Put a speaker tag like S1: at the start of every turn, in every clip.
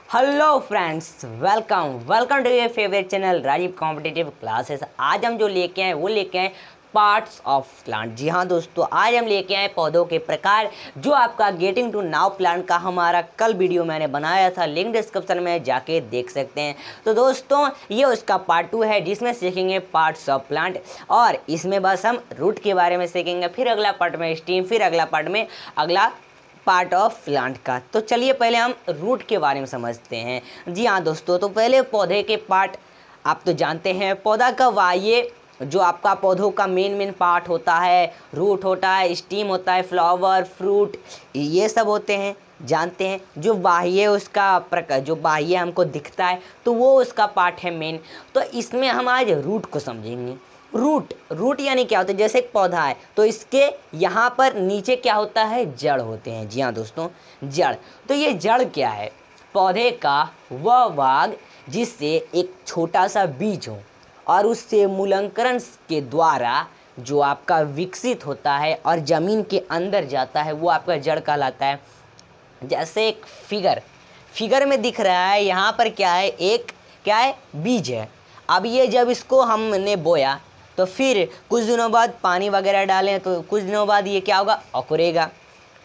S1: Hello friends, welcome to your favourite channel Rajeev competitive classes. आज हम जो लेके आए वो लेके आए पार्ट्स ऑफ प्लांट। जी हाँ दोस्तों, आज हम लेके आए पौधों के प्रकार, जो आपका गेटिंग टू नाउ प्लांट का हमारा कल वीडियो मैंने बनाया था, लिंक डिस्क्रिप्शन में जाके देख सकते हैं। तो दोस्तों ये उसका पार्ट 2 है, जिसमें सीखेंगे पार्ट्स ऑफ प्लांट, और इसमें बस हम रूट के बारे में सीखेंगे। फिर अगला पार्ट में स्टीम, फिर अगला पार्ट में अगला पार्ट ऑफ प्लांट का। तो चलिए पहले हम रूट के बारे में समझते हैं। जी हाँ दोस्तों, तो पहले पौधे के पार्ट आप तो जानते हैं। पौधा का वाह्य, जो आपका पौधों का मेन पार्ट होता है, रूट होता है, स्टीम होता है, फ्लावर, फ्रूट, ये सब होते हैं, जानते हैं। जो बाह्य उसका प्रकार, जो बाह्य हमको दिखता है, तो वो उसका पार्ट है मेन। तो इसमें हम आज रूट को समझेंगे। रूट यानी क्या होता है? जैसे एक पौधा है तो इसके यहाँ पर नीचे क्या होता है? जड़ होते हैं। जी हाँ दोस्तों, जड़। तो ये जड़ क्या है? पौधे का वह भाग जिससे एक छोटा सा बीज हो और उससे मूलांकरण के द्वारा जो आपका विकसित होता है और ज़मीन के अंदर जाता है, वो आपका जड़ कहलाता है। जैसे एक फिगर में दिख रहा है, यहाँ पर क्या है? क्या है? बीज है। अब ये जब इसको हमने बोया तो फिर कुछ दिनों बाद पानी वगैरह डालें तो कुछ दिनों बाद ये क्या होगा? अंकुरेगा।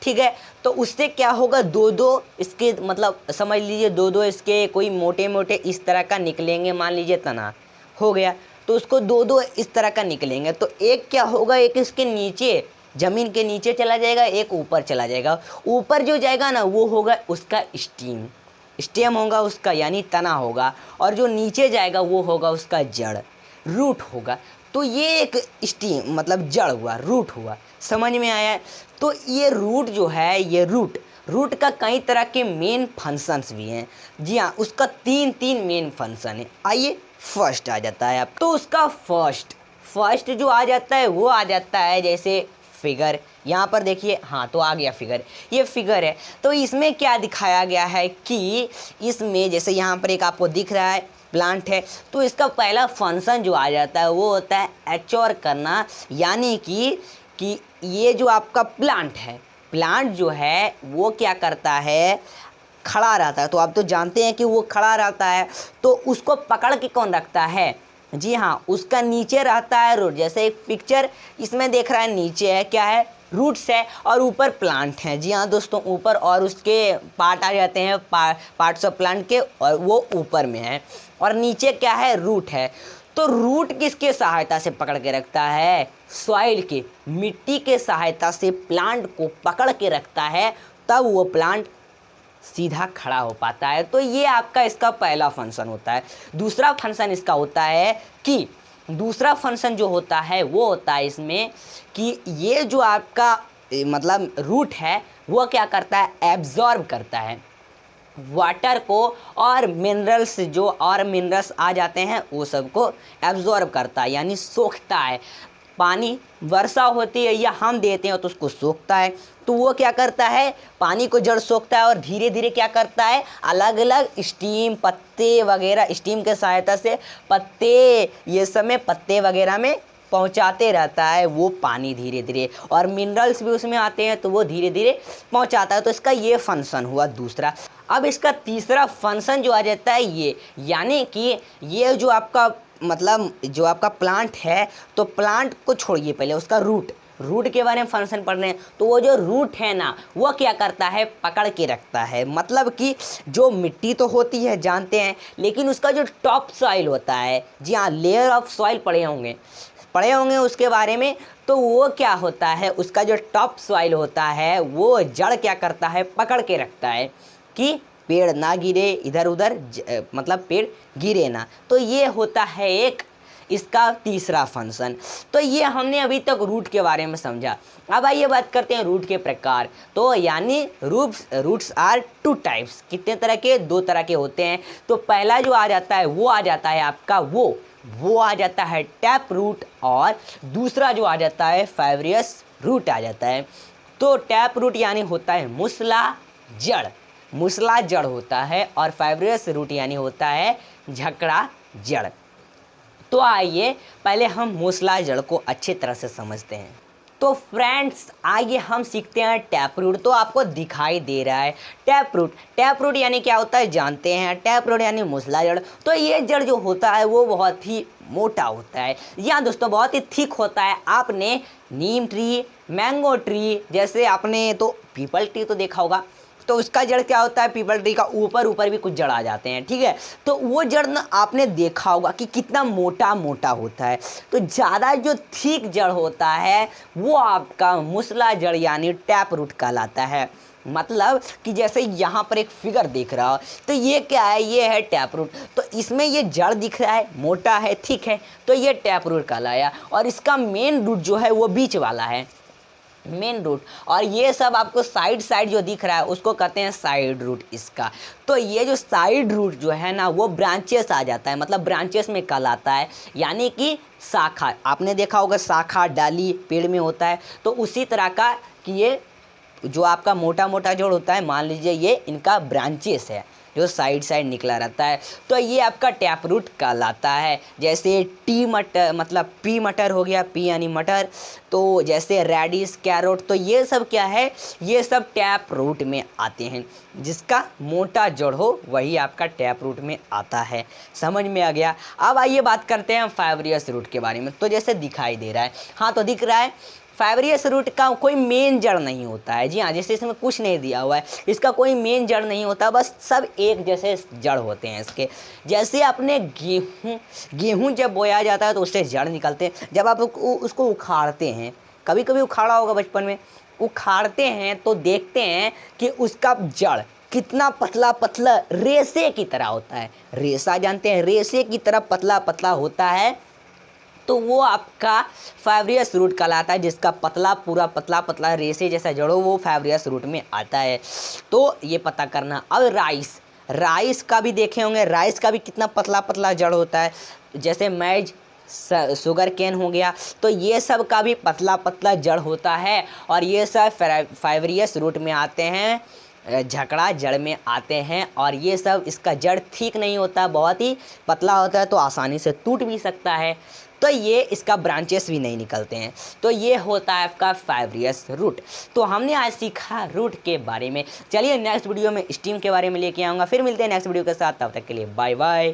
S1: ठीक है, तो उससे क्या होगा? दो इसके, मतलब समझ लीजिए दो इसके कोई मोटे इस तरह का निकलेंगे। मान लीजिए तना हो गया तो उसको दो इस तरह का निकलेंगे। तो एक क्या होगा? एक इसके नीचे, ज़मीन के नीचे चला जाएगा, एक ऊपर चला जाएगा। ऊपर जो जाएगा ना, वो होगा उसका स्टेम होगा उसका, यानी तना होगा। और जो नीचे जाएगा वो होगा उसका जड़, रूट होगा। तो ये एक स्टेम मतलब जड़ हुआ, रूट हुआ। समझ में आया? तो ये रूट जो है, ये रूट का कई तरह के मेन फंक्शंस भी हैं। जी हाँ, उसका तीन मेन फंक्शन है। आइए फर्स्ट आ जाता है। अब तो उसका फर्स्ट जो आ जाता है वो आ जाता है जैसे फिगर। यहाँ पर देखिए, हाँ तो आ गया फिगर। ये फिगर है, तो इसमें क्या दिखाया गया है कि इसमें जैसे यहाँ पर एक आपको दिख रहा है प्लांट है, तो इसका पहला फंक्शन जो आ जाता है वो होता है एच्योर करना। यानी कि ये जो आपका प्लांट जो है वो क्या करता है? खड़ा रहता है। तो आप तो जानते हैं कि वो खड़ा रहता है, तो उसको पकड़ के कौन रखता है? जी हाँ, उसका नीचे रहता है रूट। जैसे एक पिक्चर इसमें देख रहा है, नीचे है क्या है? रूट्स है, और ऊपर प्लांट है। जी हाँ दोस्तों, ऊपर और उसके पार्ट आ जाते हैं, पार्ट्स ऑफ प्लांट के, और वो ऊपर में है, और नीचे क्या है? रूट है। तो रूट किसके सहायता से पकड़ के रखता है? सॉइल के, मिट्टी के सहायता से प्लांट को पकड़ के रखता है, तब वो प्लांट सीधा खड़ा हो पाता है। तो ये आपका इसका पहला फंक्शन होता है। दूसरा फंक्शन इसका होता है कि दूसरा फंक्शन जो होता है वो होता है इसमें कि ये जो आपका मतलब रूट है वो क्या करता है? एब्जॉर्ब करता है वाटर को, और मिनरल्स आ जाते हैं वो सबको एब्जॉर्ब करता है, यानी सोखता है। पानी वर्षा होती है या हम देते हैं तो उसको सोखता है। तो वो क्या करता है? पानी को जड़ सोखता है, और धीरे धीरे क्या करता है? अलग अलग स्टीम, पत्ते वगैरह, स्टीम के सहायता से पत्ते, ये सब में पत्ते वगैरह में पहुंचाते रहता है वो पानी धीरे धीरे, और मिनरल्स भी उसमें आते हैं तो वो धीरे धीरे पहुंचाता है। तो इसका ये फंक्शन हुआ दूसरा। अब इसका तीसरा फंक्शन जो आ जाता है ये, यानी कि ये जो आपका मतलब जो आपका प्लांट है, तो प्लांट को छोड़िए, पहले उसका रूट के बारे में फंक्शन पढ़ रहे हैं। तो वो जो रूट है ना, वो क्या करता है? पकड़ के रखता है। मतलब कि जो मिट्टी तो होती है जानते हैं, लेकिन उसका जो टॉप सॉइल होता है, जी हाँ, लेयर ऑफ सॉइल पढ़े होंगे उसके बारे में। तो वो क्या होता है? उसका जो टॉप सॉइल होता है वो जड़ क्या करता है? पकड़ के रखता है कि पेड़ ना गिरे इधर उधर, मतलब पेड़ गिरे ना। तो ये होता है एक इसका तीसरा फंक्शन। तो ये हमने अभी तक रूट के बारे में समझा। अब आइए बात करते हैं रूट के प्रकार। तो यानी रूट्स आर 2 टाइप्स। कितने तरह के? 2 तरह के होते हैं। तो पहला जो आ जाता है वो आ जाता है आपका वो आ जाता है टैप रूट, और दूसरा जो आ जाता है फाइब्रियस रूट आ जाता है। तो टैप रूट यानी होता है मूसला जड़ होता है, और फाइब्रियस रूट यानी होता है झकड़ा जड़। तो आइए पहले हम मूसला जड़ को अच्छी तरह से समझते हैं। तो फ्रेंड्स आइए हम सीखते हैं टैप रूट। तो आपको दिखाई दे रहा है टैप रूट यानी क्या होता है जानते हैं। टैप रूट यानी मूसला जड़। तो ये जड़ जो होता है वो बहुत ही मोटा होता है, या दोस्तों बहुत ही थिक होता है। आपने नीम ट्री, मैंगो ट्री, जैसे आपने तो पीपल ट्री तो देखा होगा, तो उसका जड़ क्या होता है, पीपल ट्री का ऊपर भी कुछ जड़ आ जाते हैं, ठीक है। तो वो जड़ ना आपने देखा होगा कि कितना मोटा मोटा होता है। तो ज़्यादा जो थिक जड़ होता है वो आपका मूसला जड़ यानी टैप रूट कहलाता है। मतलब कि जैसे यहाँ पर एक फिगर दिख रहा हो, तो ये क्या है, ये है टैप रूट। तो इसमें ये जड़ दिख रहा है, मोटा है, थिक है, तो ये टैप रूट कहलाया। और इसका मेन रूट जो है वो बीच वाला है, मेन रूट। और ये सब आपको साइड जो दिख रहा है उसको कहते हैं साइड रूट इसका। तो ये जो साइड रूट जो है ना वो ब्रांचेस आ जाता है, मतलब ब्रांचेस में कहलाता है, यानी कि शाखा। आपने देखा होगा शाखा डाली पेड़ में होता है, तो उसी तरह का कि ये जो आपका मोटा मोटा जोड़ होता है, मान लीजिए ये इनका ब्रांचेस है जो साइड निकला रहता है, तो ये आपका टैप रूट कहलाता है। जैसे टी मटर, मतलब पी मटर हो गया, पी यानी मटर, तो जैसे रेडिश, कैरोट, तो ये सब क्या है, ये सब टैप रूट में आते हैं। जिसका मोटा जड़ हो वही आपका टैप रूट में आता है। समझ में आ गया। अब आइए बात करते हैं फाइब्रियस रूट के बारे में। तो जैसे दिखाई दे रहा है, हाँ तो दिख रहा है, फाइब्रियस रूट का कोई मेन जड़ नहीं होता है। जी हाँ, जैसे इसमें कुछ नहीं दिया हुआ है, इसका कोई मेन जड़ नहीं होता, बस सब एक जैसे जड़ होते हैं इसके। जैसे आपने गेहूँ जब बोया जाता है तो उससे जड़ निकलते हैं। जब आप उसको उखाड़ते हैं, कभी कभी उखाड़ा होगा बचपन में, उखाड़ते हैं तो देखते हैं कि उसका जड़ कितना पतला पतला रेशे की तरह होता है। रेशा जानते हैं, रेशे की तरह पतला पतला होता है, तो वो आपका फाइब्रियस रूट कहलाता है। जिसका पतला पूरा पतला पतला रेशे जैसा जड़ हो वो फाइब्रियस रूट में आता है। तो ये पता करना। अब राइस का भी देखे होंगे, राइस का भी कितना पतला पतला जड़ होता है। जैसे मैज, शुगर केन हो गया, तो ये सब का भी पतला पतला जड़ होता है, और ये सब फाइब्रियस रूट में आते हैं, झकड़ा जड़ में आते हैं। और ये सब, इसका जड़ ठीक नहीं होता, बहुत ही पतला होता है, तो आसानी से टूट भी सकता है, तो ये इसका ब्रांचेस भी नहीं निकलते हैं। तो ये होता है आपका फाइब्रियस रूट। तो हमने आज सीखा रूट के बारे में। चलिए नेक्स्ट वीडियो में स्टीम के बारे में लेके आऊँगा। फिर मिलते हैं नेक्स्ट वीडियो के साथ, तब तक के लिए बाय बाय।